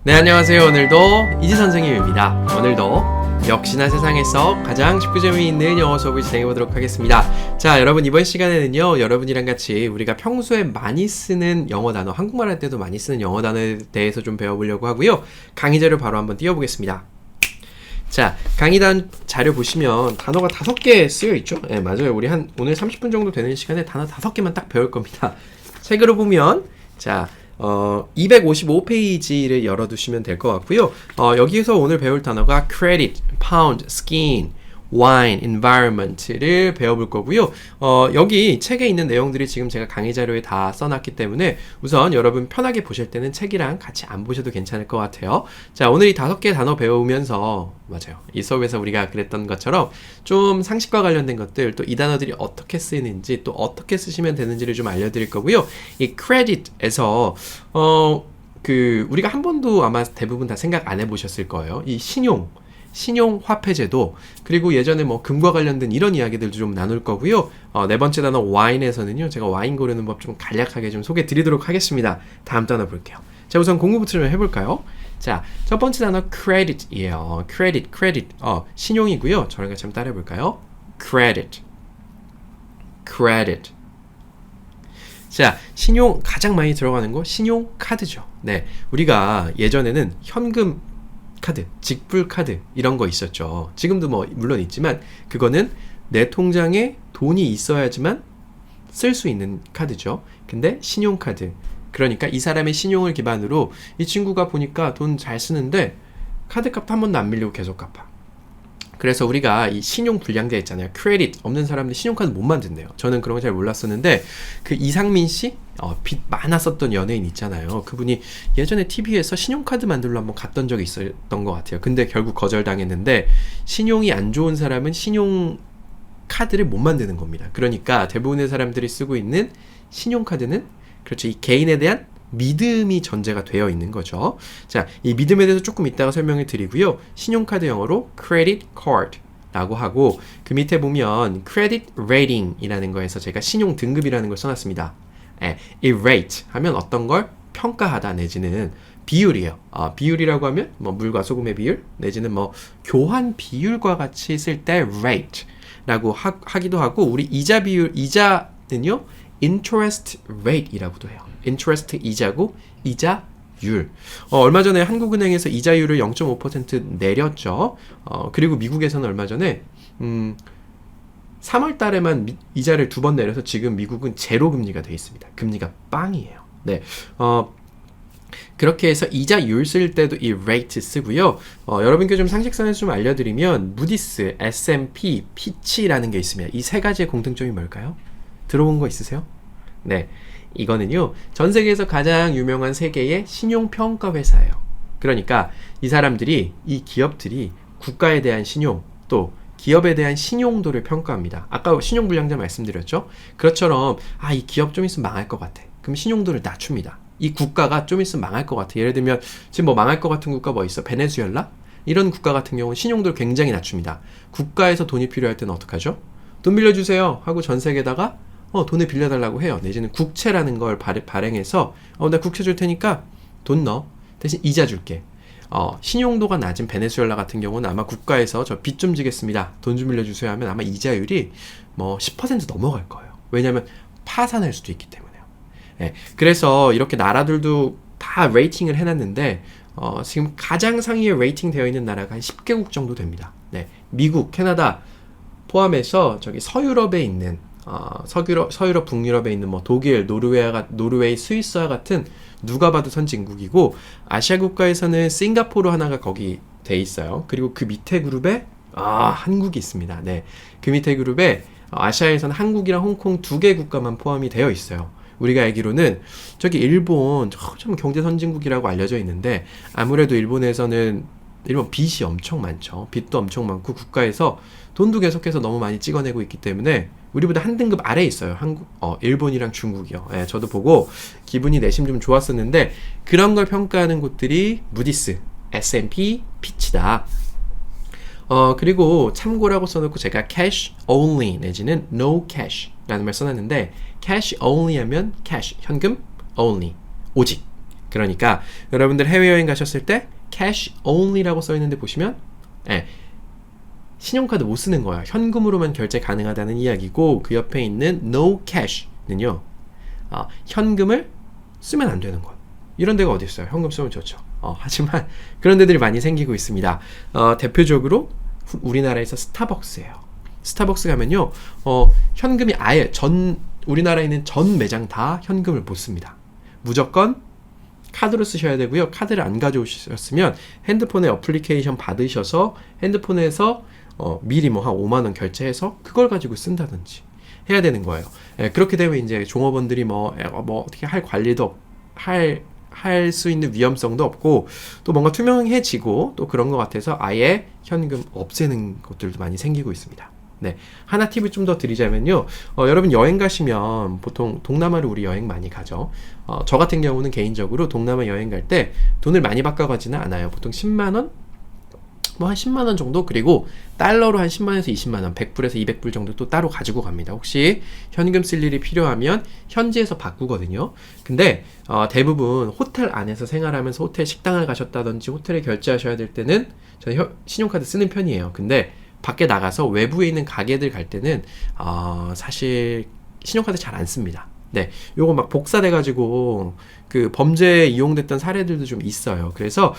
네, 안녕하세요. 오늘도 이지 선생님입니다. 오늘도 역시나 세상에서 가장 쉽고 재미있는 영어 수업을 진행해 보도록 하겠습니다. 자, 여러분 이번 시간에는요, 여러분이랑 같이 우리가 평소에 많이 쓰는 영어 단어, 한국말 할 때도 많이 쓰는 영어 단어에 대해서 좀 배워보려고 하고요. 강의 자료 바로 한번 띄워보겠습니다. 자, 강의단 자료 보시면 단어가 5개 쓰여 있죠? 네, 맞아요. 우리 오늘 30분 정도 되는 시간에 단어 5개만 딱 배울 겁니다. 책으로 보면, 자, 255페이지를 열어두시면 될 것 같고요. 여기에서 오늘 배울 단어가 credit, pound, skin, wine, environment를 배워볼 거고요. 여기 책에 있는 내용들이 지금 제가 강의 자료에 다 써놨기 때문에 우선 여러분 편하게 보실 때는 책이랑 같이 안 보셔도 괜찮을 것 같아요. 자, 오늘 이 5개 단어 배우면서, 맞아요, 이 수업에서 우리가 그랬던 것처럼 좀 상식과 관련된 것들, 또 이 단어들이 어떻게 쓰이는지, 또 어떻게 쓰시면 되는지를 좀 알려드릴 거고요. 이 credit에서 우리가 한 번도 아마 대부분 다 생각 안 해보셨을 거예요. 이 신용화폐제도, 그리고 예전에 뭐 금과 관련된 이런 이야기들도 좀 나눌 거고요. 네 번째 단어 와인에서는요, 제가 와인 고르는 법 좀 간략하게 좀 소개 드리도록 하겠습니다. 다음 단어 볼게요. 자, 우선 공부부터 좀 해볼까요? 자, 첫 번째 단어 credit이에요. credit. 신용이고요. 저랑 같이 한번 따라해 볼까요? credit. 자, 신용 가장 많이 들어가는 거 신용카드죠. 네, 우리가 예전에는 현금 카드, 직불 카드 이런 거 있었죠. 지금도 뭐 물론 있지만 그거는 내 통장에 돈이 있어야지만 쓸 수 있는 카드죠. 근데 신용카드, 그러니까 이 사람의 신용을 기반으로 이 친구가 보니까 돈 잘 쓰는데 카드값 한 번도 안 밀리고 계속 갚아. 그래서 우리가 이 신용 불량자 있잖아요. 크레딧 없는 사람들 신용카드 못 만든대요. 저는 그런 거 잘 몰랐었는데 그 이상민 씨, 빚 많았었던 연예인 있잖아요. 그분이 예전에 TV에서 신용카드 만들러 한번 갔던 적이 있었던 것 같아요. 근데 결국 거절당했는데, 신용이 안 좋은 사람은 신용카드를 못 만드는 겁니다. 그러니까 대부분의 사람들이 쓰고 있는 신용카드는, 그렇죠, 이 개인에 대한 믿음이 전제가 되어 있는 거죠. 자, 이 믿음에 대해서 조금 이따가 설명을 드리고요. 신용카드 영어로 credit card 라고 하고, 그 밑에 보면 credit rating 이라는 거에서 제가 신용 등급이라는 걸 써놨습니다. 이 rate 하면 어떤 걸 평가하다 내지는 비율이에요. 비율이라고 하면 뭐 물과 소금의 비율 내지는 뭐 교환 비율과 같이 쓸 때 rate 라고 하기도 하고, 우리 이자 비율, 이자는요 interest rate 이라고도 해요. interest 이자고 이자율. 얼마 전에 한국은행에서 이자율을 0.5% 내렸죠. 그리고 미국에서는 얼마 전에 3월 달에만 이자를 2번 내려서 지금 미국은 제로 금리가 돼 있습니다. 금리가 빵이에요. 네. 그렇게 해서 이자율 쓸 때도 이 rate 쓰고요. 여러분께 좀 상식선에서 좀 알려드리면 무디스, S&P, 피치라는 게 있습니다. 이 세 가지의 공통점이 뭘까요? 들어본 거 있으세요? 네. 이거는요, 전 세계에서 가장 유명한 세 개의 신용평가 회사예요. 그러니까 이 사람들이, 이 기업들이 국가에 대한 신용, 또 기업에 대한 신용도를 평가합니다. 아까 신용불량자 말씀드렸죠? 그것처럼 이 기업 좀 있으면 망할 것 같아. 그럼 신용도를 낮춥니다. 이 국가가 좀 있으면 망할 것 같아. 예를 들면 지금 뭐 망할 것 같은 국가 뭐 있어? 베네수엘라? 이런 국가 같은 경우는 신용도를 굉장히 낮춥니다. 국가에서 돈이 필요할 때는 어떡하죠? 돈 빌려주세요 하고 전 세계에다가 돈을 빌려달라고 해요. 내지는 국채라는 걸 발행해서 나 국채 줄 테니까 돈 넣어. 대신 이자 줄게. 신용도가 낮은 베네수엘라 같은 경우는 아마 국가에서 저 빚 좀 지겠습니다, 돈 좀 빌려주세요 하면 아마 이자율이 뭐 10% 넘어갈 거예요. 왜냐하면 파산할 수도 있기 때문에요. 네, 그래서 이렇게 나라들도 다 레이팅을 해놨는데 지금 가장 상위에 레이팅 되어 있는 나라가 한 10개국 정도 됩니다. 네, 미국, 캐나다 포함해서 저기 서유럽에 있는 서유럽, 북유럽에 있는 뭐 독일, 노르웨이, 스위스와 같은 누가 봐도 선진국이고, 아시아 국가에서는 싱가포르 하나가 거기 돼 있어요. 그리고 그 밑에 그룹에 한국이 있습니다. 네, 그 밑에 그룹에 아시아에서는 한국이랑 홍콩 2개 국가만 포함이 되어 있어요. 우리가 알기로는 저기 일본 좀 경제 선진국이라고 알려져 있는데, 아무래도 일본 빚이 엄청 많죠. 빚도 엄청 많고 국가에서 돈도 계속해서 너무 많이 찍어내고 있기 때문에 우리보다 한 등급 아래에 있어요. 일본이랑 중국이요. 예, 저도 보고 기분이 내심 좀 좋았었는데, 그런 걸 평가하는 곳들이 무디스, S&P, 피치다. 그리고 참고라고 써놓고 제가 cash only 내지는 no cash 라는 말 써놨는데, cash only 하면 cash, 현금, only, 오직. 그러니까 여러분들 해외여행 가셨을 때 cash only라고 써 있는데 보시면 신용카드 못 쓰는 거야. 현금으로만 결제 가능하다는 이야기고 그 옆에 있는 no cash는요. 현금을 쓰면 안 되는 것. 이런 데가 어디 있어요? 현금 쓰면 좋죠. 하지만 그런 데들이 많이 생기고 있습니다. 대표적으로 우리나라에서 스타벅스예요. 스타벅스 가면요. 현금이 아예 우리나라에 있는 전 매장 다 현금을 못 씁니다. 무조건 카드로 쓰셔야 되고요. 카드를 안 가져오셨으면 핸드폰에 어플리케이션 받으셔서 핸드폰에서 미리 뭐 한 5만 원 결제해서 그걸 가지고 쓴다든지 해야 되는 거예요. 그렇게 되면 이제 종업원들이 뭐 어떻게 할 관리도 할 수 있는 위험성도 없고 또 뭔가 투명해지고 또 그런 것 같아서 아예 현금 없애는 것들도 많이 생기고 있습니다. 네, 하나 팁을 좀 더 드리자면요. 여러분 여행 가시면 보통 동남아를 우리 여행 많이 가죠. 저 같은 경우는 개인적으로 동남아 여행 갈 때 돈을 많이 바꿔가지는 않아요. 보통 10만원? 뭐 한 10만원 정도? 그리고 달러로 한 10만원에서 20만원, 100불에서 200불 정도 또 따로 가지고 갑니다. 혹시 현금 쓸 일이 필요하면 현지에서 바꾸거든요. 근데 대부분 호텔 안에서 생활하면서 호텔 식당을 가셨다든지 호텔에 결제하셔야 될 때는 저는 신용카드 쓰는 편이에요. 근데 밖에 나가서 외부에 있는 가게들 갈 때는 사실 신용카드 잘 안 씁니다. 네, 요거 막 복사돼가지고 그 범죄에 이용됐던 사례들도 좀 있어요. 그래서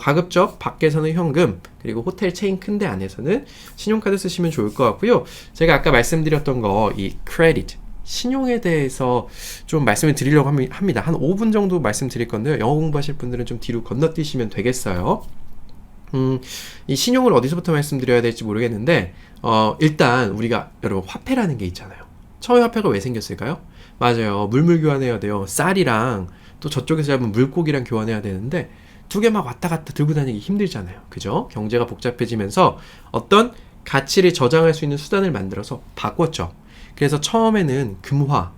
가급적 밖에서는 현금, 그리고 호텔 체인 큰데 안에서는 신용카드 쓰시면 좋을 것 같고요. 제가 아까 말씀드렸던 거 이 크레딧 신용에 대해서 좀 말씀을 드리려고 합니다. 한 5분 정도 말씀드릴 건데요. 영어 공부하실 분들은 좀 뒤로 건너뛰시면 되겠어요. 이 신용을 어디서부터 말씀드려야 될지 모르겠는데 일단 우리가 여러분 화폐라는 게 있잖아요. 처음에 화폐가 왜 생겼을까요? 맞아요. 물물 교환해야 돼요. 쌀이랑 또 저쪽에서 잡은 물고기랑 교환해야 되는데 두 개 막 왔다 갔다 들고 다니기 힘들잖아요. 그죠? 경제가 복잡해지면서 어떤 가치를 저장할 수 있는 수단을 만들어서 바꿨죠. 그래서 처음에는 금화,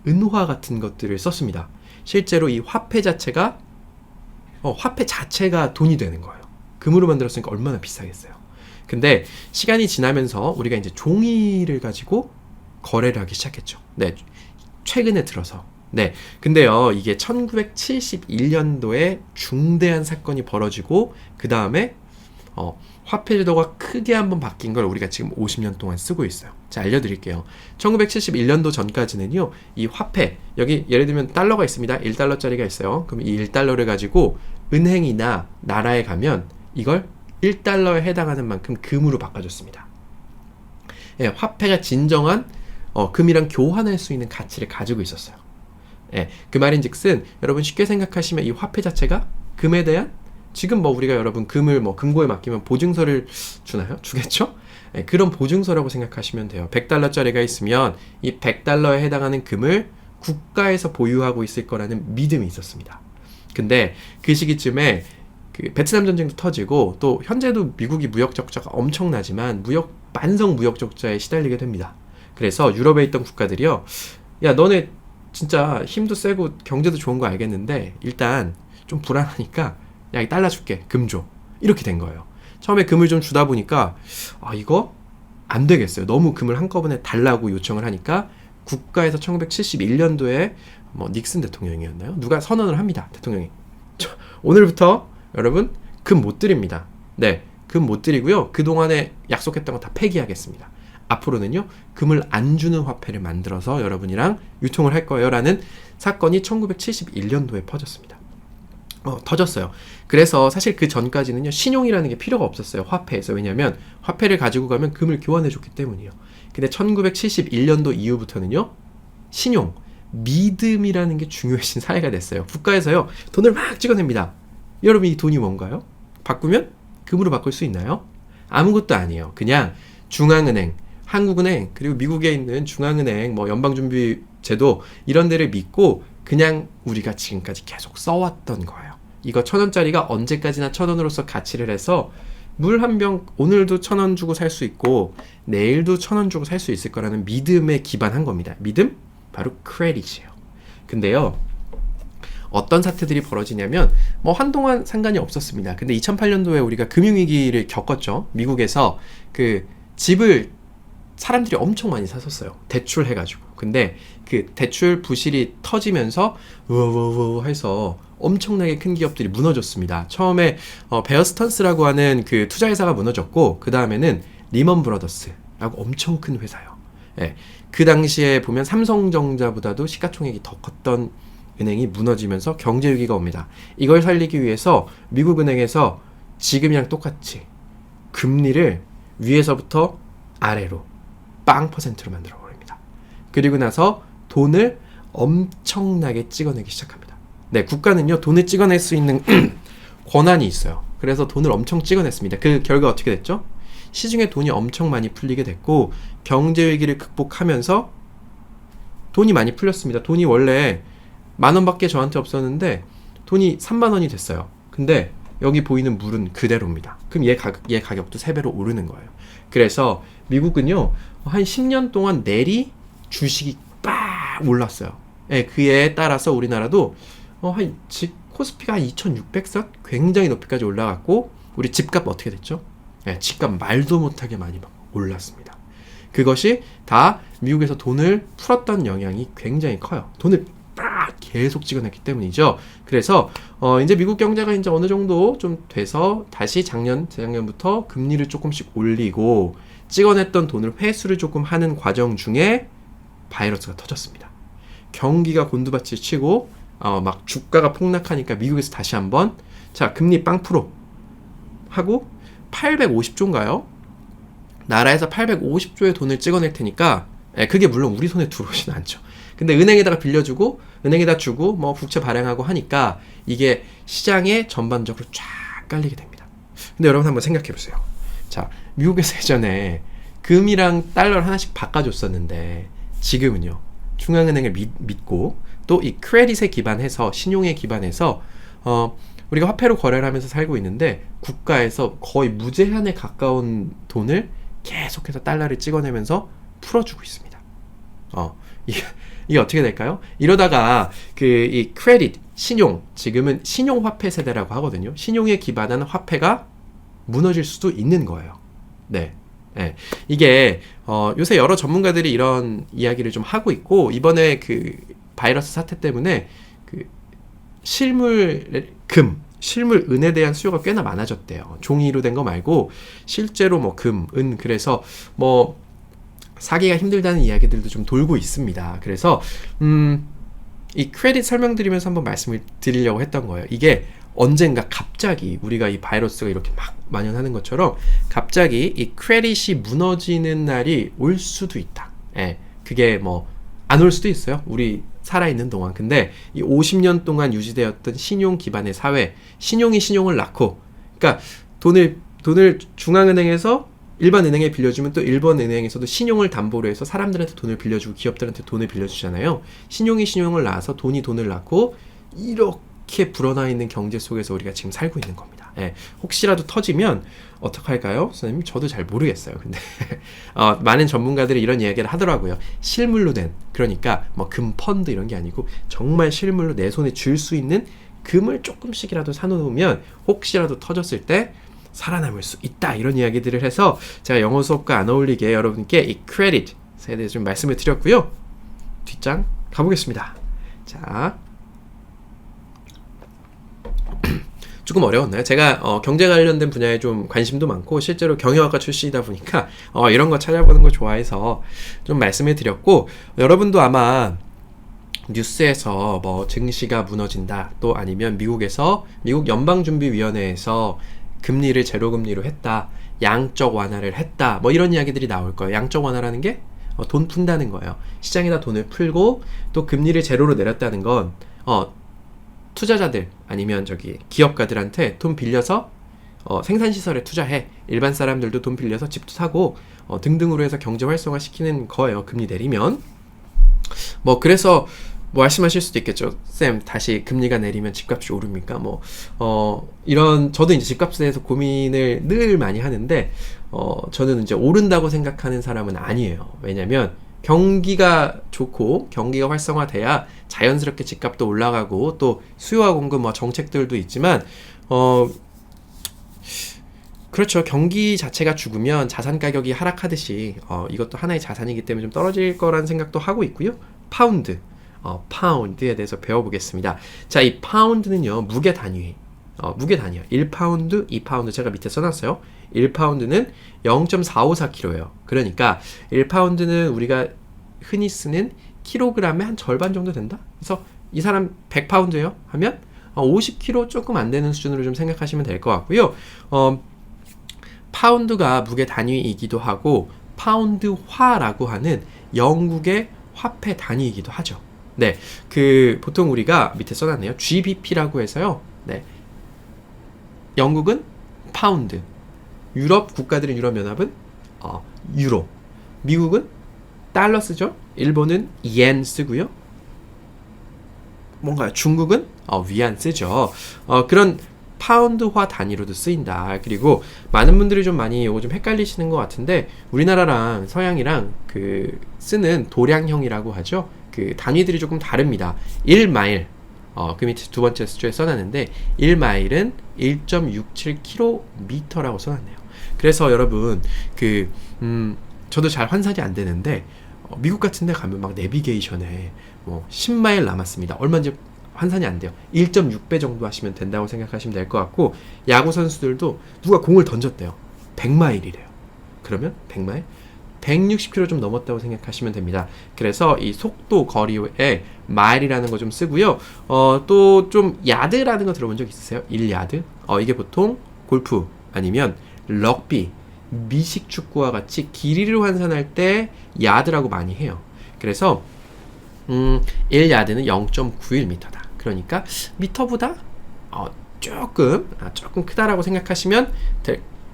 은화 같은 것들을 썼습니다. 실제로 이 화폐 자체가 돈이 되는 거예요. 금으로 만들었으니까 얼마나 비싸겠어요. 근데 시간이 지나면서 우리가 이제 종이를 가지고 거래를 하기 시작했죠. 네, 최근에 들어서. 네, 근데요, 이게 1971년도에 중대한 사건이 벌어지고 그 다음에 화폐 제도가 크게 한번 바뀐 걸 우리가 지금 50년 동안 쓰고 있어요. 자, 알려드릴게요. 1971년도 전까지는요, 이 화폐, 여기 예를 들면 달러가 있습니다. 1달러짜리가 있어요. 그럼 이 1달러를 가지고 은행이나 나라에 가면 이걸 1달러에 해당하는 만큼 금으로 바꿔줬습니다. 예, 화폐가 진정한 금이랑 교환할 수 있는 가치를 가지고 있었어요. 예, 그 말인즉슨 여러분 쉽게 생각하시면 이 화폐 자체가 금에 대한 지금 뭐 우리가 여러분 금을 뭐 금고에 맡기면 보증서를 주나요? 주겠죠? 예, 그런 보증서라고 생각하시면 돼요. 100달러짜리가 있으면 이 100달러에 해당하는 금을 국가에서 보유하고 있을 거라는 믿음이 있었습니다. 근데 그 시기쯤에 그 베트남 전쟁도 터지고 또 현재도 미국이 무역 적자가 엄청나지만 만성 무역 적자에 시달리게 됩니다. 그래서 유럽에 있던 국가들이요, 야 너네 진짜 힘도 세고 경제도 좋은 거 알겠는데 일단 좀 불안하니까 야 이 달러 줄게, 금 줘, 이렇게 된 거예요. 처음에 금을 좀 주다 보니까 이거 안 되겠어요. 너무 금을 한꺼번에 달라고 요청을 하니까 국가에서 1971년도에 뭐 닉슨 대통령이었나요? 누가 선언을 합니다. 대통령이 오늘부터 여러분 금 못 드립니다. 네, 금 못 드리고요. 그동안에 약속했던 거 다 폐기하겠습니다. 앞으로는요, 금을 안 주는 화폐를 만들어서 여러분이랑 유통을 할 거예요 라는 사건이 1971년도에 터졌어요. 그래서 사실 그 전까지는요, 신용이라는 게 필요가 없었어요. 화폐에서. 왜냐하면 화폐를 가지고 가면 금을 교환해 줬기 때문이에요. 근데 1971년도 이후부터는요, 신용, 믿음이라는 게 중요해진 사회가 됐어요. 국가에서요, 돈을 막 찍어냅니다. 여러분 이 돈이 뭔가요? 바꾸면 금으로 바꿀 수 있나요? 아무것도 아니에요. 그냥 중앙은행, 한국은행, 그리고 미국에 있는 중앙은행, 뭐 연방준비제도 이런 데를 믿고 그냥 우리가 지금까지 계속 써왔던 거예요. 이거 1,000원짜리가 언제까지나 1,000원으로서 가치를 해서 물 한 병 오늘도 1,000원 주고 살 수 있고 내일도 1,000원 주고 살 수 있을 거라는 믿음에 기반한 겁니다. 믿음? 바로 크레딧이에요. 근데요, 어떤 사태들이 벌어지냐면 뭐 한동안 상관이 없었습니다. 근데 2008년도에 우리가 금융위기를 겪었죠. 미국에서 그 집을 사람들이 엄청 많이 샀었어요. 대출해가지고. 근데 그 대출 부실이 터지면서 우우우 해서 엄청나게 큰 기업들이 무너졌습니다. 처음에 베어 스턴스라고 하는 그 투자회사가 무너졌고 그 다음에는 리먼 브라더스라고 엄청 큰 회사요. 예, 그 당시에 보면 삼성전자보다도 시가총액이 더 컸던 은행이 무너지면서 경제 위기가 옵니다. 이걸 살리기 위해서 미국 은행에서 지금이랑 똑같이 금리를 위에서부터 아래로 빵 퍼센트로 만들어 버립니다. 그리고 나서 돈을 엄청나게 찍어내기 시작합니다. 네, 국가는요 돈을 찍어낼 수 있는 권한이 있어요. 그래서 돈을 엄청 찍어냈습니다. 그 결과 어떻게 됐죠? 시중에 돈이 엄청 많이 풀리게 됐고 경제 위기를 극복하면서 돈이 많이 풀렸습니다. 돈이 원래 10,000원밖에 저한테 없었는데 돈이 30,000원이 됐어요. 근데 여기 보이는 물은 그대로입니다. 그럼 얘 가격도 3배로 오르는 거예요. 그래서 미국은요 한 10년 동안 내리 주식이 빡 올랐어요. 예, 그에 따라서 우리나라도 코스피가 한 2,600선 굉장히 높이까지 올라갔고 우리 집값 어떻게 됐죠? 예, 집값 말도 못하게 많이 올랐습니다. 그것이 다 미국에서 돈을 풀었던 영향이 굉장히 커요. 돈을 빡 계속 찍어냈기 때문이죠. 그래서 이제 미국 경제가 이제 어느 정도 좀 돼서 다시 재작년부터 금리를 조금씩 올리고 찍어냈던 돈을 회수를 조금 하는 과정 중에 바이러스가 터졌습니다. 경기가 곤두박질 치고 막 주가가 폭락하니까 미국에서 다시 한번 자 금리 빵 풀어 하고 850조인가요? 나라에서 850조의 돈을 찍어낼 테니까 그게 물론 우리 손에 들어오진 않죠. 근데 은행에다가 빌려주고 은행에다 주고 뭐 국채 발행하고 하니까 이게 시장에 전반적으로 쫙 깔리게 됩니다. 근데 여러분 한번 생각해 보세요. 자, 미국에서 예전에 금이랑 달러를 하나씩 바꿔줬었는데 지금은요. 중앙은행을 믿고 또 이 크레딧에 기반해서 신용에 기반해서 우리가 화폐로 거래를 하면서 살고 있는데 국가에서 거의 무제한에 가까운 돈을 계속해서 달러를 찍어내면서 풀어주고 있습니다. 이게 어떻게 될까요? 이러다가 이 크레딧, 신용, 지금은 신용화폐 세대라고 하거든요. 신용에 기반한 화폐가 무너질 수도 있는 거예요. 네. 네. 이게 요새 여러 전문가들이 이런 이야기를 좀 하고 있고 이번에 그 바이러스 사태 때문에 그 실물 은에 대한 수요가 꽤나 많아졌대요. 종이로 된 거 말고 실제로 뭐 금, 은 그래서 뭐 사기가 힘들다는 이야기들도 좀 돌고 있습니다. 그래서 이 크레딧 설명드리면서 한번 말씀을 드리려고 했던 거예요. 이게 언젠가 갑자기 우리가 이 바이러스가 이렇게 막 만연하는 것처럼 갑자기 이 크레딧이 무너지는 날이 올 수도 있다. 예, 그게 뭐 안 올 수도 있어요. 우리 살아있는 동안. 근데 이 50년 동안 유지되었던 신용 기반의 사회, 신용이 신용을 낳고, 그러니까 돈을 중앙은행에서 일반 은행에 빌려주면 또 일본 은행에서도 신용을 담보로 해서 사람들한테 돈을 빌려주고 기업들한테 돈을 빌려주잖아요. 신용이 신용을 낳아서 돈이 돈을 낳고 이렇게 불어나 있는 경제 속에서 우리가 지금 살고 있는 겁니다. 예, 혹시라도 터지면 어떡할까요? 선생님 저도 잘 모르겠어요. 근데 많은 전문가들이 이런 이야기를 하더라고요. 실물로 된, 그러니까 뭐 금 펀드 이런 게 아니고 정말 실물로 내 손에 쥘 수 있는 금을 조금씩이라도 사놓으면 혹시라도 터졌을 때 살아남을 수 있다, 이런 이야기들을 해서 제가 영어 수업과 안 어울리게 여러분께 이 크레딧에 대해서 좀 말씀을 드렸고요. 뒷장 가보겠습니다. 자, 조금 어려웠나요? 제가 경제 관련된 분야에 좀 관심도 많고 실제로 경영학과 출신이다 보니까 이런 거 찾아보는 거 좋아해서 좀 말씀을 드렸고, 여러분도 아마 뉴스에서 뭐 증시가 무너진다, 또 아니면 미국 연방준비위원회에서 금리를 제로금리로 했다, 양적 완화를 했다, 뭐 이런 이야기들이 나올 거예요. 양적 완화라는 게 돈 푼다는 거예요. 시장에다 돈을 풀고 또 금리를 제로로 내렸다는 건 투자자들 아니면 기업가들한테 돈 빌려서 생산시설에 투자해, 일반 사람들도 돈 빌려서 집도 사고 등등으로 해서 경제 활성화 시키는 거예요. 금리 내리면. 뭐 그래서 뭐 말씀하실 수도 있겠죠. 쌤, 다시 금리가 내리면 집값이 오릅니까? 저도 이제 집값에 대해서 고민을 늘 많이 하는데, 저는 이제 오른다고 생각하는 사람은 아니에요. 왜냐면, 경기가 좋고, 경기가 활성화돼야 자연스럽게 집값도 올라가고, 또 수요와 공급 정책들도 있지만, 그렇죠. 경기 자체가 죽으면 자산 가격이 하락하듯이 이것도 하나의 자산이기 때문에 좀 떨어질 거라는 생각도 하고 있고요. 파운드, 파운드에 대해서 배워보겠습니다. 자, 이 파운드는요, 무게 단위. 무게 단위요. 1파운드, 2파운드 제가 밑에 써놨어요. 1파운드는 0.454kg예요. 그러니까 1파운드는 우리가 흔히 쓰는 킬로그램의 한 절반 정도 된다? 그래서 이 사람 100파운드예요? 하면 50kg 조금 안 되는 수준으로 좀 생각하시면 될 것 같고요. 파운드가 무게 단위이기도 하고 파운드화라고 하는 영국의 화폐 단위이기도 하죠. 네, 보통 우리가 밑에 써놨네요. GBP라고 해서요. 네, 영국은 파운드, 유럽 국가들은 유럽연합은 유로, 미국은 달러 쓰죠. 일본은 옌 쓰고요. 뭔가요? 중국은 위안 쓰죠. 그런 파운드화 단위로도 쓰인다. 그리고 많은 분들이 좀 많이 요거 좀 헷갈리시는 것 같은데 우리나라랑 서양이랑 쓰는 도량형이라고 하죠. 단위들이 조금 다릅니다. 1마일 그 밑에 두 번째 수조에 써놨는데 1마일은 1.67km라고 써놨네요. 그래서 여러분 저도 잘 환산이 안 되는데 미국 같은 데 가면 막 내비게이션에 10마일 남았습니다. 얼마인지 환산이 안 돼요. 1.6배 정도 하시면 된다고 생각하시면 될 것 같고 야구 선수들도 누가 공을 던졌대요. 100마일이래요. 그러면 100마일? 160km 좀 넘었다고 생각하시면 됩니다. 그래서 이 속도 거리에 마일이라는 거 좀 쓰고요. 또 좀 야드라는 거 들어본 적 있으세요? 1야드? 이게 보통 골프 아니면 럭비, 미식 축구와 같이 길이를 환산할 때 야드라고 많이 해요. 그래서 1야드는 0.91m다. 그러니까 미터보다 조금 크다라고 생각하시면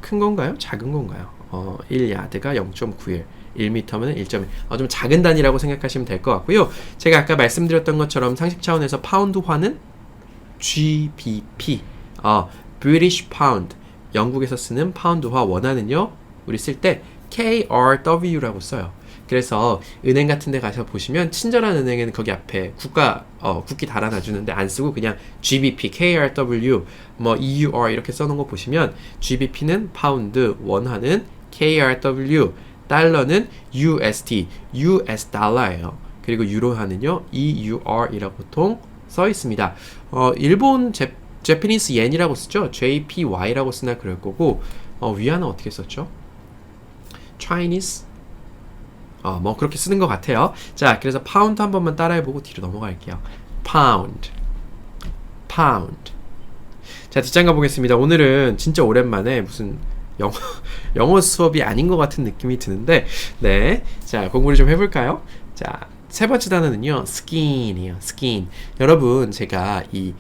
큰 건가요? 작은 건가요? 1야드가 0.91, 1m면 1.1. 좀 작은 단위라고 생각하시면 될 것 같고요. 제가 아까 말씀드렸던 것처럼 상식 차원에서 파운드화는 GBP, British Pound, 영국에서 쓰는 파운드화 원화는요, 우리 쓸 때 KRW라고 써요. 그래서 은행 같은 데 가서 보시면 친절한 은행에는 거기 앞에 국기 달아놔주는데 안 쓰고 그냥 GBP, KRW, EUR 이렇게 써놓은 거 보시면 GBP는 파운드, 원화는 KRW, 달러는 USD, US 달러예요. 그리고 유로화는요, EUR이라고 보통 써 있습니다. 일본 제피니스 옌이라고 쓰죠. JPY라고 쓰나 그럴 거고 위안은 어떻게 썼죠? Chinese 그렇게 쓰는 것 같아요. 자, 그래서 파운드 한 번만 따라해보고 뒤로 넘어갈게요. 파운드. 자, 뒷장 가보겠습니다. 오늘은 진짜 오랜만에 무슨 영어 수업이 아닌 것 같은 느낌이 드는데, 네. 자, 공부를 좀 해볼까요? 자, 세 번째 단어는요, skin이에요. skin. 여러분, 제가 이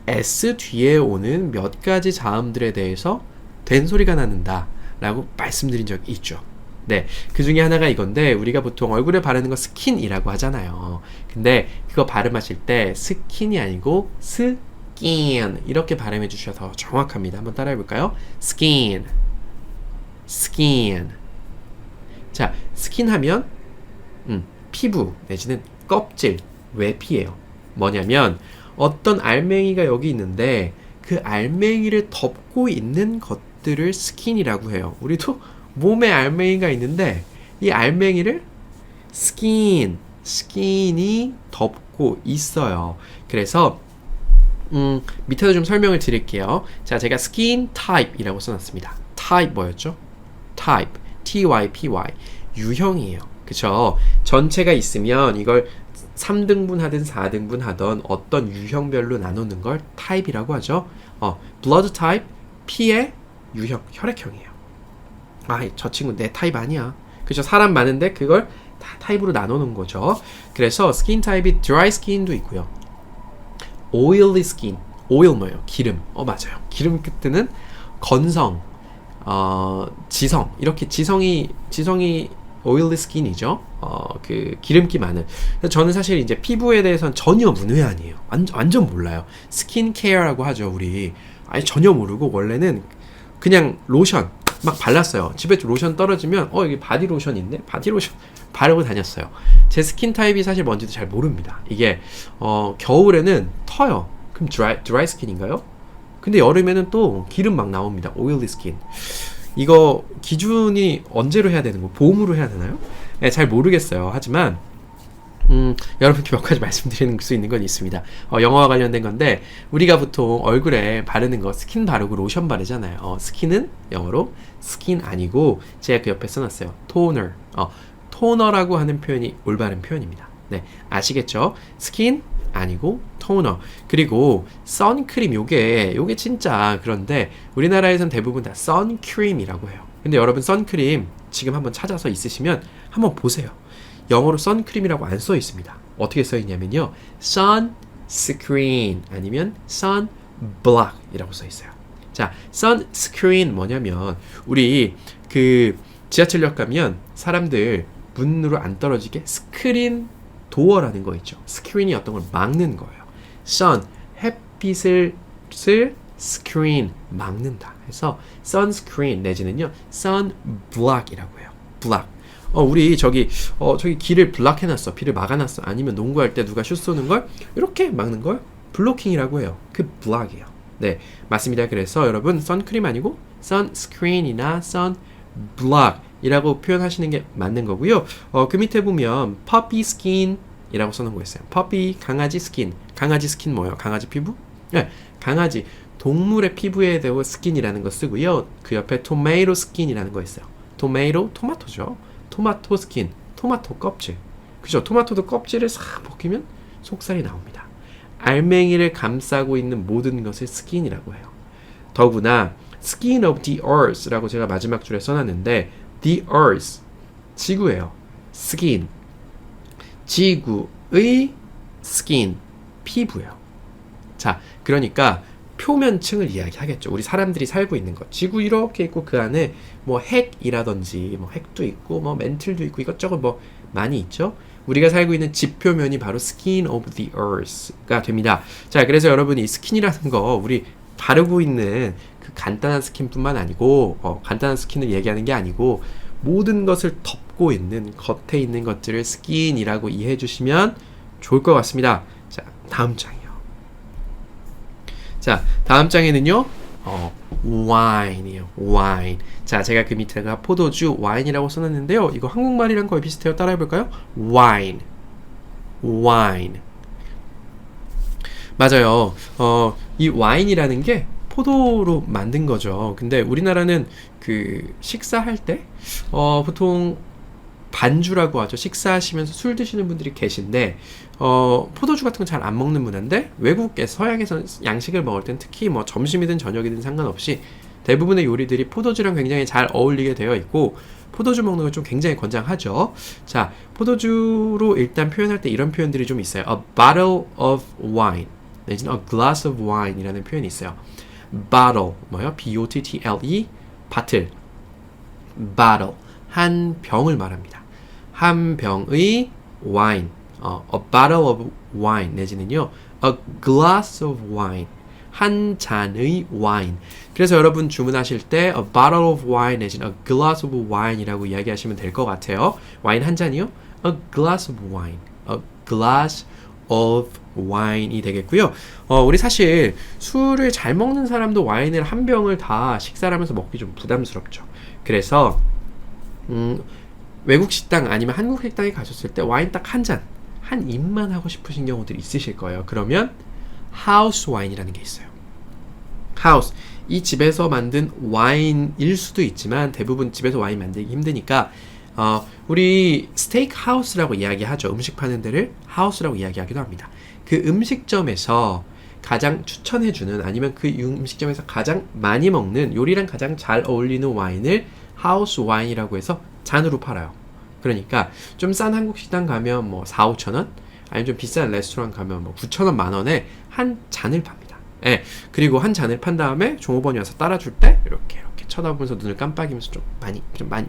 S 뒤에 오는 몇 가지 자음들에 대해서 된소리가 나는다 라고 말씀드린 적이 있죠. 네, 그 중에 하나가 이건데 우리가 보통 얼굴에 바르는 거 스킨이라고 하잖아요. 근데 그거 발음하실 때 스킨이 아니고 스킨 이렇게 발음해 주셔서 더 정확합니다. 한번 따라해 볼까요? 스킨. 자, 스킨 하면 피부 내지는 껍질, 외피예요. 뭐냐면 어떤 알맹이가 여기 있는데 그 알맹이를 덮고 있는 것들을 스킨이라고 해요. 우리도 몸에 알맹이가 있는데 이 알맹이를 스킨이 덮고 있어요. 그래서 밑에도 좀 설명을 드릴게요. 자, 제가 skin type이라고 써놨습니다. type 뭐였죠? type, typy 유형이에요. 그쵸? 전체가 있으면 이걸 3등분 하든 4등분 하던 어떤 유형별로 나누는 걸 타입이라고 하죠. blood type, 피의 유형, 혈액형이에요. 저 친구 내 타입 아니야. 그죠? 사람 많은데 그걸 다 타입으로 나누는 거죠. 그래서 스킨 타입이 dry skin도 있고요. oily skin, oil 뭐예요? 기름. 맞아요. 기름 끝에는 건성, 지성. 이렇게 지성이 oily skin이죠. 기름기 많은. 저는 사실 이제 피부에 대해서는 전혀 문외한이에요. 완전 몰라요. 스킨 케어라고 하죠, 우리. 아니, 전혀 모르고 원래는 그냥 로션 막 발랐어요. 집에 로션 떨어지면 여기 바디로션 있네? 바디로션 바르고 다녔어요. 제 스킨 타입이 사실 뭔지도 잘 모릅니다. 이게 겨울에는 터요. 그럼 드라이 스킨인가요? 근데 여름에는 또 기름 막 나옵니다. oily skin. 이거 기준이 언제로 해야 되는 거? 봄으로 해야 되나요? 네, 잘 모르겠어요. 하지만 여러분께 몇 가지 말씀드리는 수 있는 건 있습니다. 영어와 관련된 건데 우리가 보통 얼굴에 바르는 거 스킨 바르고 로션 바르잖아요. 스킨은 영어로 스킨 아니고 제가 그 옆에 써놨어요. 토너. 토너라고 하는 표현이 올바른 표현입니다. 네, 아시겠죠? 스킨 아니고 토너. 그리고 선크림 요게 진짜 그런데 우리나라에선 대부분 다 선크림이라고 해요. 근데 여러분 선크림 지금 한번 찾아서 있으시면 한번 보세요. 영어로 선크림이라고 안 써 있습니다. 어떻게 써 있냐면요. sunscreen 아니면 sunblock이라고 써 있어요. 자, sunscreen 뭐냐면 우리 그 지하철역 가면 사람들 문으로 안 떨어지게 스크린 도어라는 거 있죠. 스크린이 어떤 걸 막는 거예요. sun 햇빛을 screen 막는다. 그래서 sunscreen 내지는요 sunblock이라고 해요. block. 우리 저기 길을 블락해놨어. 비를 막아놨어. 아니면 농구할 때 누가 슛 쏘는 걸 이렇게 막는 걸 블로킹이라고 해요. 그 블락이에요. 네, 맞습니다. 그래서 여러분 선크림 아니고 sunscreen이나 sunblock이라고 표현하시는 게 맞는 거고요. 그 밑에 보면 puppy skin이라고 써놓은 거 있어요. puppy 강아지 스킨. 강아지 스킨 뭐예요? 강아지 피부? 네, 강아지 동물의 피부에 대고 스킨이라는 거 쓰고요. 그 옆에 tomato skin이라는 거 있어요. 토마토죠. 토마토 스킨, 토마토 껍질. 그죠? 토마토도 껍질을 싹 벗기면 속살이 나옵니다. 알맹이를 감싸고 있는 모든 것을 스킨이라고 해요. 더구나 skin of the earth라고 제가 마지막 줄에 써놨는데 the earth, 지구예요. skin, 지구의 skin, 피부예요. 자, 그러니까 표면층을 이야기하겠죠. 우리 사람들이 살고 있는 것. 지구 이렇게 있고 그 안에 뭐 핵이라든지 뭐 핵도 있고 뭐 멘틀도 있고 이것저것 뭐 많이 있죠. 우리가 살고 있는 지표면이 바로 skin of the earth가 됩니다. 자, 그래서 여러분이 스킨이라는 거 우리 바르고 있는 그 간단한 스킨뿐만 아니고 간단한 스킨을 얘기하는 게 아니고 모든 것을 덮고 있는 겉에 있는 것들을 스킨이라고 이해해 주시면 좋을 것 같습니다. 자, 다음 장이요. 자, 다음 장에는요, wine이에요. wine. 자, 제가 그 밑에다가 포도주, wine이라고 써놨는데요. 이거 한국말이랑 거의 비슷해요. 따라해볼까요? wine. 맞아요. 이 와인이라는 게 포도로 만든 거죠. 근데 우리나라는 그 식사할 때, 보통 반주라고 하죠. 식사하시면서 술 드시는 분들이 계신데 포도주 같은 거 잘 안 먹는 문화인데 외국에서 서양에서 양식을 먹을 땐 특히 뭐 점심이든 저녁이든 상관없이 대부분의 요리들이 포도주랑 굉장히 잘 어울리게 되어 있고 포도주 먹는 걸 좀 굉장히 권장하죠. 자, 포도주로 일단 표현할 때 이런 표현들이 좀 있어요. A bottle of wine 내지는 a glass of wine 이라는 표현이 있어요. bottle 뭐요? B-O-T-T-L-E 바틀 bottle 한 병을 말합니다. 한 병의 wine, a bottle of wine 내지는요, a glass of wine, 한 잔의 wine. 그래서 여러분 주문하실 때 a bottle of wine 내지는 a glass of wine이라고 이야기하시면 될 것 같아요. 와인 한 잔이요? a glass of wine, a glass of wine이 되겠고요. 우리 사실 술을 잘 먹는 사람도 와인을 한 병을 다 식사를 하면서 먹기 좀 부담스럽죠. 그래서 외국 식당 아니면 한국 식당에 가셨을 때 와인 딱 한 잔, 한 입만 하고 싶으신 경우들이 있으실 거예요. 그러면 하우스 와인이라는 게 있어요. 하우스, 이 집에서 만든 와인일 수도 있지만 대부분 집에서 와인 만들기 힘드니까 우리 스테이크 하우스라고 이야기하죠. 음식 파는 데를 하우스라고 이야기하기도 합니다. 그 음식점에서 가장 추천해주는 아니면 그 음식점에서 가장 많이 먹는 요리랑 가장 잘 어울리는 와인을 하우스 와인이라고 해서 잔으로 팔아요. 그러니까 좀 싼 한국 식당 가면 뭐 4-5천 원 아니면 좀 비싼 레스토랑 가면 뭐 9천 원, 만 원에 한 잔을 팝니다. 예. 그리고 한 잔을 판 다음에 종업원이 와서 따라줄 때 이렇게 쳐다보면서 눈을 깜빡이면서 좀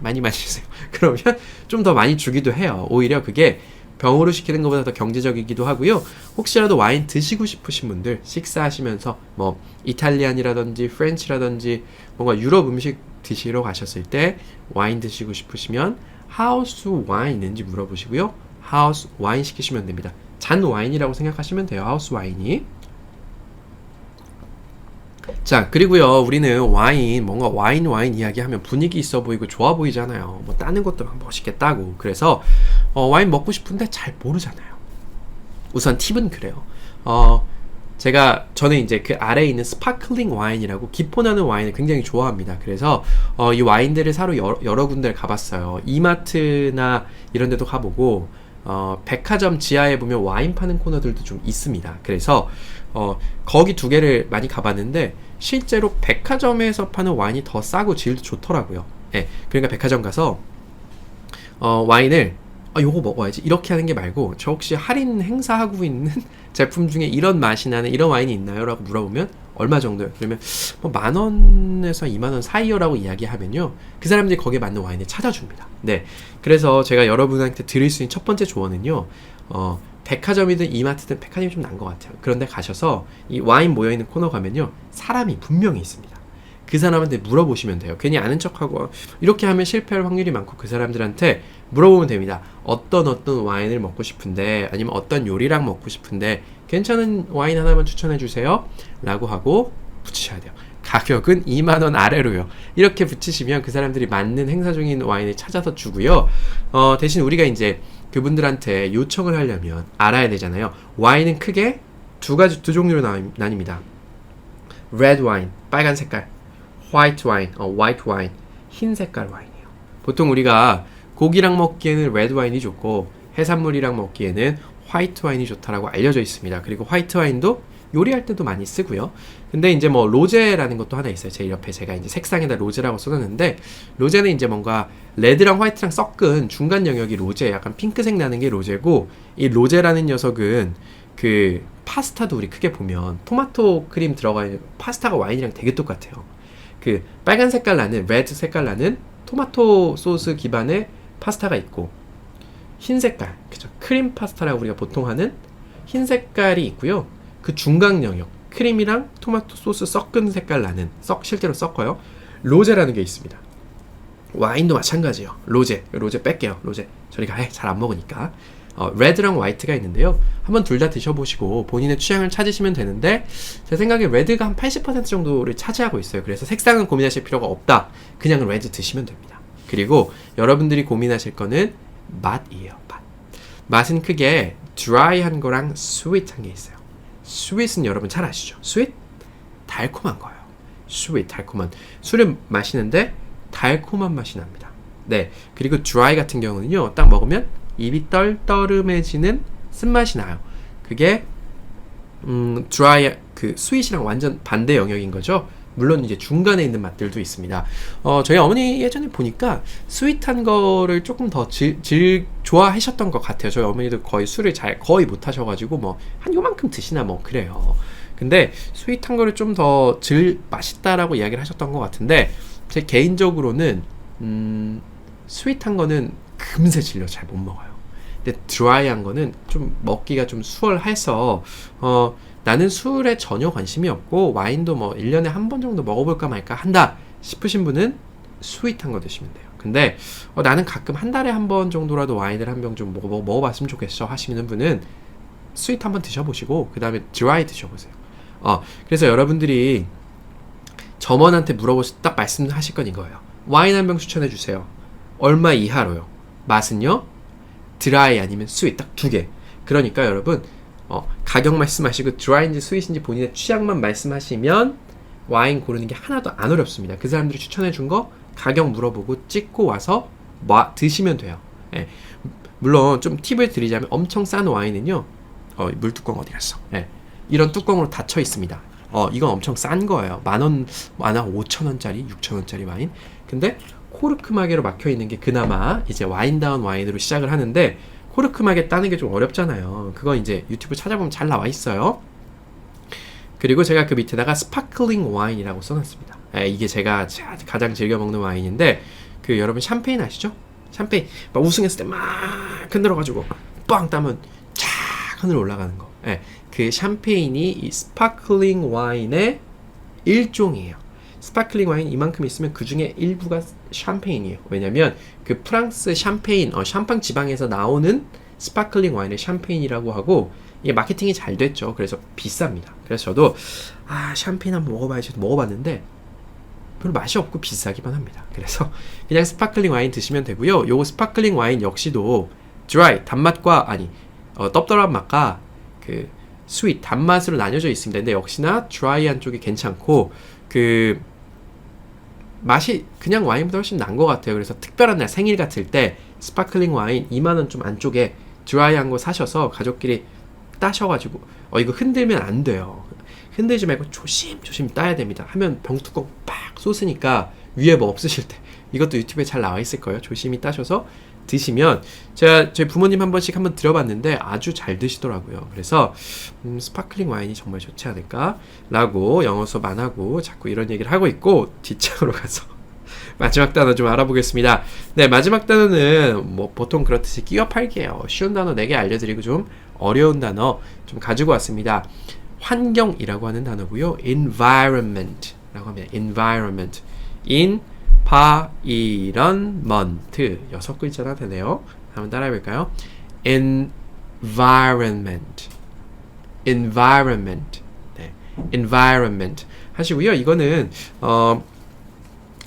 많이 마시세요. 그러면 좀 더 많이 주기도 해요. 오히려 그게 병으로 시키는 것보다 더 경제적이기도 하고요. 혹시라도 와인 드시고 싶으신 분들 식사하시면서 뭐 이탈리안이라든지 프렌치라든지 뭔가 유럽 음식 드시러 가셨을 때 와인 드시고 싶으시면 하우스 와인 있는지 물어보시고요. 하우스 와인 시키시면 됩니다. 잔 와인이라고 생각하시면 돼요. 하우스 와인이. 자, 그리고요, 우리는 와인, 뭔가 와인 이야기하면 분위기 있어 보이고 좋아 보이잖아요. 뭐 따는 것도 막 멋있게 따고. 그래서 와인 먹고 싶은데 잘 모르잖아요. 우선 팁은 그래요. 저는 이제 그 아래에 있는 스파클링 와인이라고 기포나는 와인을 굉장히 좋아합니다. 그래서 이 와인들을 사러 여러 군데를 가봤어요. 이마트나 이런 데도 가보고, 백화점 지하에 보면 와인 파는 코너들도 좀 있습니다. 그래서 거기 두 개를 많이 가봤는데 실제로 백화점에서 파는 와인이 더 싸고 질도 좋더라고요. 예, 그러니까 백화점 가서 와인을 요거 먹어야지 이렇게 하는 게 말고, 저 혹시 할인 행사하고 있는 제품 중에 이런 맛이 나는 이런 와인이 있나요? 라고 물어보면 얼마 정도요? 그러면 뭐 10,000원에서 20,000원 사이요 라고 이야기하면요, 그 사람들이 거기에 맞는 와인을 찾아줍니다. 네, 그래서 제가 여러분한테 드릴 수 있는 첫 번째 조언은요, 백화점이든 이마트든, 백화점이 좀 난 것 같아요. 그런데 가셔서 이 와인 모여있는 코너 가면요, 사람이 분명히 있습니다. 그 사람한테 물어보시면 돼요. 괜히 아는 척하고 이렇게 하면 실패할 확률이 많고, 그 사람들한테 물어보면 됩니다. 어떤 와인을 먹고 싶은데, 아니면 어떤 요리랑 먹고 싶은데 괜찮은 와인 하나만 추천해 주세요 라고 하고 붙이셔야 돼요. 가격은 20,000원 아래로요. 이렇게 붙이시면 그 사람들이 맞는 행사 중인 와인을 찾아서 주고요. 대신 우리가 이제 그분들한테 요청을 하려면 알아야 되잖아요. 와인은 크게 두 종류로 나뉩니다. red wine, 빨간 색깔, white wine, 흰 색깔 와인이에요. 보통 우리가 고기랑 먹기에는 red 와인이 좋고, 해산물이랑 먹기에는 화이트 와인이 좋다라고 알려져 있습니다. 그리고 화이트 와인도 요리할 때도 많이 쓰고요. 근데 이제 뭐 로제라는 것도 하나 있어요. 제 옆에 제가 이제 색상에다 로제라고 써놨는데, 로제는 이제 뭔가 레드랑 화이트랑 섞은 중간 영역이 로제, 약간 핑크색 나는 게 로제고, 이 로제라는 녀석은 그 파스타도 우리 크게 보면 토마토 크림 들어가 있는 파스타가 와인이랑 되게 똑같아요. 그 빨간 색깔 나는, 레드 색깔 나는 토마토 소스 기반의 파스타가 있고, 흰 색깔, 그죠? 크림 파스타라고 우리가 보통 하는 흰 색깔이 있고요. 그 중간 영역, 크림이랑 토마토 소스 섞은 색깔 나는, 실제로 섞어요. 로제라는 게 있습니다. 와인도 마찬가지예요. 로제 뺄게요. 로제 저리 가, 잘 안 먹으니까. 레드랑 화이트가 있는데요. 한번 둘 다 드셔보시고 본인의 취향을 찾으시면 되는데, 제 생각에 레드가 한 80% 정도를 차지하고 있어요. 그래서 색상은 고민하실 필요가 없다. 그냥 레드 드시면 됩니다. 그리고 여러분들이 고민하실 거는 맛이에요. 맛은 크게 드라이한 거랑 스윗한 게 있어요. 스윗은 여러분 잘 아시죠? 스윗? 달콤한 거예요. 스윗, 달콤한. 술을 마시는데 달콤한 맛이 납니다. 네, 그리고 드라이 같은 경우는요, 딱 먹으면 입이 떨떠름해지는 쓴맛이 나요. 그게 드라이, 그 스윗이랑 완전 반대 영역인 거죠. 물론 이제 중간에 있는 맛들도 있습니다. 저희 어머니 예전에 보니까 스윗한 거를 조금 더 좋아하셨던 것 같아요. 저희 어머니도 거의 술을 거의 못 하셔가지고 뭐 한 요만큼 드시나 뭐 그래요. 근데 스윗한 거를 좀 더 맛있다라고 이야기를 하셨던 것 같은데, 제 개인적으로는 스윗한 거는 금세 질려 잘 못 먹어요. 근데 드라이한 거는 좀 먹기가 좀 수월해서 나는 술에 전혀 관심이 없고 와인도 뭐 1년에 한 번 정도 먹어볼까 말까 한다 싶으신 분은 스윗한 거 드시면 돼요. 근데 나는 가끔 한 달에 한 번 정도라도 와인을 한 병 좀 먹어봤으면 좋겠어 하시는 분은 스윗 한번 드셔보시고 그 다음에 드라이 드셔보세요. 그래서 여러분들이 점원한테 딱 말씀하실 건 이거예요. 와인 한 병 추천해주세요. 얼마 이하로요? 맛은요? 드라이 아니면 스윗, 딱 두 개. 그러니까 여러분 가격 말씀하시고 드라이인지 스윗인지 본인의 취향만 말씀하시면 와인 고르는 게 하나도 안 어렵습니다. 그 사람들이 추천해준 거 가격 물어보고 찍고 와서 드시면 돼요. 예. 물론 좀 팁을 드리자면 엄청 싼 와인은요, 물뚜껑 어디 갔어? 예. 이런 뚜껑으로 닫혀 있습니다. 이건 엄청 싼 거예요. 10,000원, 5,000원짜리, 6,000원짜리 와인. 근데 코르크마개로 막혀 있는 게 그나마 이제 와인다운 와인으로 시작을 하는데, 코르크마개 따는 게 좀 어렵잖아요. 그거 이제 유튜브 찾아보면 잘 나와 있어요. 그리고 제가 그 밑에다가 스파클링 와인이라고 써놨습니다. 이게 제가 가장 즐겨 먹는 와인인데, 그 여러분 샴페인 아시죠? 샴페인 막 우승했을 때 막 흔들어가지고 빵 따면 쫙 하늘 올라가는 거. 그 샴페인이 이 스파클링 와인의 일종이에요. 스파클링 와인 이만큼 있으면 그 중에 일부가 샴페인이에요. 왜냐면 그 프랑스 샴페인, 샴팡 지방에서 나오는 스파클링 와인을 샴페인이라고 하고, 이게 마케팅이 잘 됐죠. 그래서 비쌉니다. 그래서 저도 샴페인 한번 먹어봐야지 먹어봤는데 별로 맛이 없고 비싸기만 합니다. 그래서 그냥 스파클링 와인 드시면 되고요. 요거 스파클링 와인 역시도 드라이 단맛과 떡떨한 맛과 그 스윗 단맛으로 나뉘어져 있습니다. 근데 역시나 드라이한 쪽이 괜찮고 그 맛이 그냥 와인보다 훨씬 난 것 같아요. 그래서 특별한 날 생일 같을 때 스파클링 와인 2만원 좀 안쪽에 드라이한 거 사셔서 가족끼리 따셔가지고 이거 흔들면 안 돼요. 흔들지 말고 조심조심 따야 됩니다. 하면 병뚜껑 팍 쏟으니까 위에 뭐 없으실 때 이것도 유튜브에 잘 나와 있을 거예요. 조심히 따셔서 드시면 제가 저희 부모님 한번 들어봤는데 아주 잘 드시더라고요. 그래서 스파클링 와인이 정말 좋지 않을까 라고 영어 수업 안 하고 자꾸 이런 얘기를 하고 있고 뒷장으로 가서 마지막 단어 좀 알아보겠습니다. 네, 마지막 단어는 뭐 보통 그렇듯이 끼워 팔기예요. 쉬운 단어 4개 알려드리고 좀 어려운 단어 좀 가지고 왔습니다. 환경이라고 하는 단어고요. environment라고 합니다. environment. environment 6글자나 되네요. 한번 따라해볼까요? environment. 네, environment 하시고요. 이거는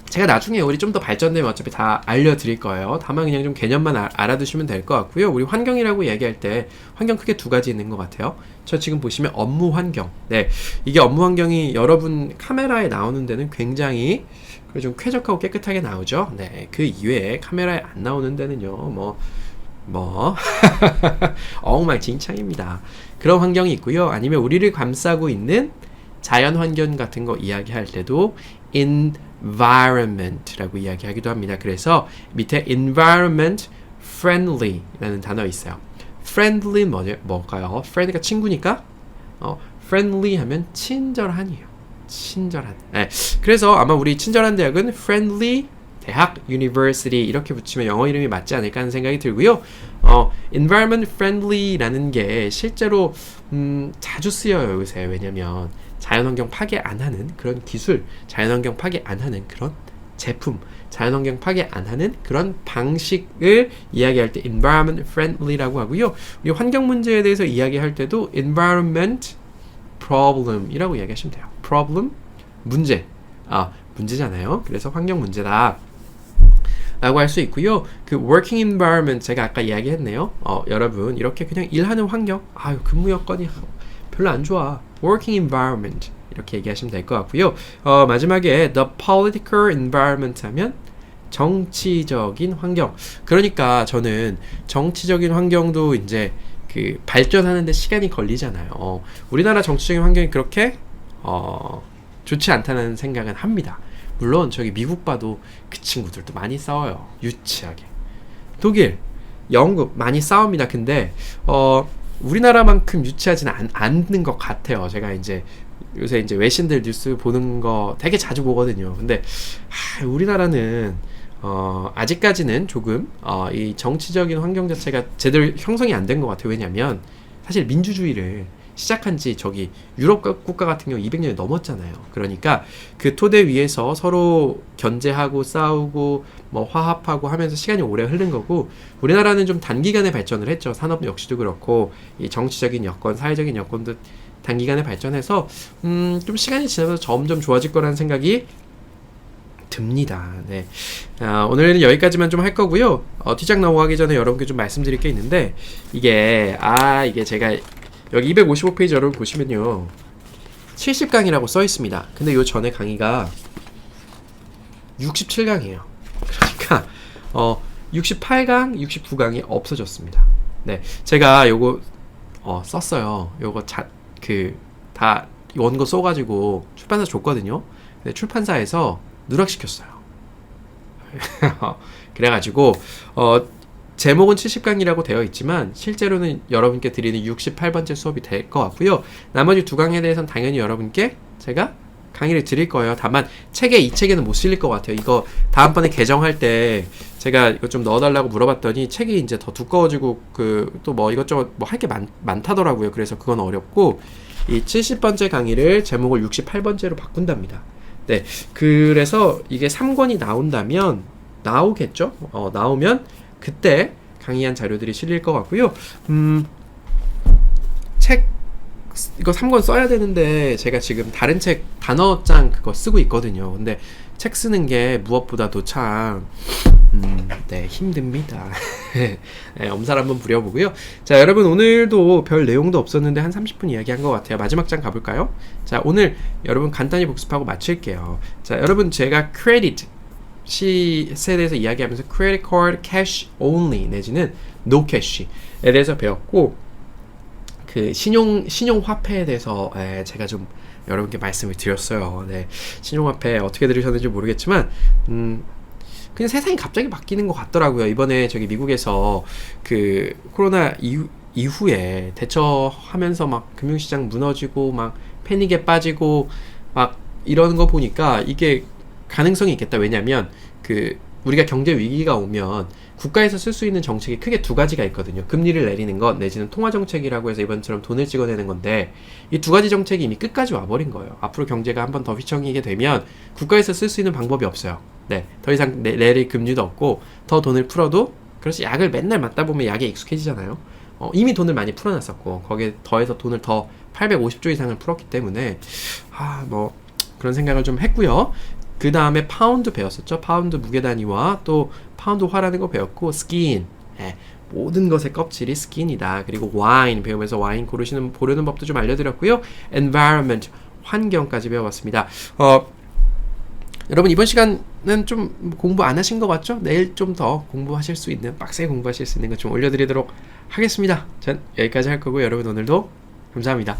제가 나중에 우리 좀 더 발전되면 어차피 다 알려드릴 거예요. 다만 그냥 좀 개념만 알아두시면 될 것 같고요. 우리 환경이라고 얘기할 때 환경 크게 2가지 있는 것 같아요. 저 지금 보시면 업무 환경. 네, 이게 업무 환경이 여러분 카메라에 나오는 데는 굉장히 좀 쾌적하고 깨끗하게 나오죠. 네, 그 이외에 카메라에 안 나오는 데는요. 엉망진창입니다. 그런 환경이 있고요. 아니면 우리를 감싸고 있는 자연 환경 같은 거 이야기할 때도 environment라고 이야기하기도 합니다. 그래서 밑에 environment friendly라는 단어 있어요. friendly 뭘까요? friendly가 친구니까 friendly 하면 친절한이에요. 친절한. 네. 그래서 아마 우리 친절한 대학은 friendly 대학 university 이렇게 붙이면 영어 이름이 맞지 않을까 하는 생각이 들고요. environment friendly라는 게 실제로 자주 쓰여요 요새. 왜냐면 자연환경 파괴 안 하는 그런 기술, 자연환경 파괴 안 하는 그런 제품, 자연환경 파괴 안 하는 그런 방식을 이야기할 때 environment friendly라고 하고요. 우리 환경 문제에 대해서 이야기할 때도 environment problem이라고 이야기하시면 돼요. problem, 문제. 문제잖아요. 그래서 환경 문제다 라고 할 수 있고요. 그 working environment 제가 아까 이야기했네요. 여러분 이렇게 그냥 일하는 환경, 근무 여건이 별로 안 좋아. working environment 이렇게 얘기하시면 될 것 같고요. 마지막에 the political environment 하면 정치적인 환경. 그러니까 저는 정치적인 환경도 이제 그 발전하는데 시간이 걸리잖아요. 우리나라 정치적인 환경이 그렇게 좋지 않다는 생각은 합니다. 물론 저기 미국 봐도 그 친구들도 많이 싸워요. 유치하게. 독일, 영국 많이 싸웁니다. 근데 우리나라만큼 유치하지는 않는 것 같아요. 제가 요새 외신들 뉴스 보는 거 되게 자주 보거든요. 근데 우리나라는 아직까지는 조금 이 정치적인 환경 자체가 제대로 형성이 안 된 것 같아요. 왜냐면 사실 민주주의를 시작한 지 저기 유럽 국가 같은 경우 200년이 넘었잖아요. 그러니까 그 토대 위에서 서로 견제하고 싸우고 뭐 화합하고 하면서 시간이 오래 흐른 거고, 우리나라는 좀 단기간에 발전을 했죠. 산업 역시도 그렇고 이 정치적인 여건, 사회적인 여건도 단기간에 발전해서 좀 시간이 지나면서 점점 좋아질 거라는 생각이 듭니다. 네. 오늘은 여기까지만 좀 할 거고요. 뒤작 넘어가기 전에 여러분께 좀 말씀드릴 게 있는데, 이게 제가 여기 255페이지 여러분 보시면요 70강이라고 써 있습니다. 근데 요 전에 강의가 67강이에요. 그러니까 68강, 69강이 없어졌습니다. 네, 제가 요거 썼어요. 요거 다 원고 써가지고 출판사 줬거든요. 근데 출판사에서 누락시켰어요. 그래가지고 제목은 70강이라고 되어 있지만 실제로는 여러분께 드리는 68번째 수업이 될 것 같고요. 나머지 2강에 대해서는 당연히 여러분께 제가 강의를 드릴 거예요. 다만 이 책에는 못 실릴 것 같아요. 이거 다음번에 개정할 때 제가 이거 좀 넣어달라고 물어봤더니 책이 이제 더 두꺼워지고 또 뭐 이것저것 뭐 할 게 많다더라고요. 그래서 그건 어렵고 이 70번째 강의를 제목을 68번째로 바꾼답니다. 네, 그래서 이게 3권이 나온다면 나오겠죠? 나오면 그때 강의한 자료들이 실릴 것 같고요. 이거 3권 써야 되는데 제가 지금 다른 책 단어장 그거 쓰고 있거든요. 근데 책 쓰는 게 무엇보다도 참 네, 힘듭니다. 네, 엄살 한번 부려보고요. 자, 여러분 오늘도 별 내용도 없었는데 한 30분 이야기한 것 같아요. 마지막 장 가볼까요? 자, 오늘 여러분 간단히 복습하고 마칠게요. 자, 여러분 제가 크레딧 시에 대해서 이야기하면서 credit card cash only 내지는 no cash에 대해서 배웠고, 그 신용화폐에 대해서 제가 좀 여러분께 말씀을 드렸어요. 네, 신용화폐 어떻게 들으셨는지 모르겠지만 그냥 세상이 갑자기 바뀌는 것 같더라고요. 이번에 저기 미국에서 그 코로나 이후에 대처하면서 막 금융시장 무너지고 막 패닉에 빠지고 막 이러는 거 보니까 이게 가능성이 있겠다. 왜냐면 그 우리가 경제 위기가 오면 국가에서 쓸 수 있는 정책이 크게 두 가지가 있거든요. 금리를 내리는 것 내지는 통화 정책이라고 해서 이번처럼 돈을 찍어내는 건데, 이 두 가지 정책이 이미 끝까지 와버린 거예요. 앞으로 경제가 한번 더 휘청이게 되면 국가에서 쓸 수 있는 방법이 없어요. 네, 더 이상 내릴 금리도 없고 더 돈을 풀어도, 그렇지, 약을 맨날 맞다 보면 약에 익숙해지잖아요. 이미 돈을 많이 풀어놨었고 거기에 더해서 돈을 더 850조 이상을 풀었기 때문에 뭐 그런 생각을 좀 했고요. 그 다음에 파운드 배웠었죠. 파운드 무게단위와 또 파운드화라는 거 배웠고, 스킨, 모든 것의 껍질이 스킨이다. 그리고 와인 배우면서 와인 고르는 법도 좀 알려드렸고요. environment, 환경까지 배워봤습니다. 여러분 이번 시간은 좀 공부 안 하신 것 같죠? 내일 좀 더 공부하실 수 있는, 빡세게 공부하실 수 있는 거 좀 올려드리도록 하겠습니다. 전 여기까지 할 거고, 여러분 오늘도 감사합니다.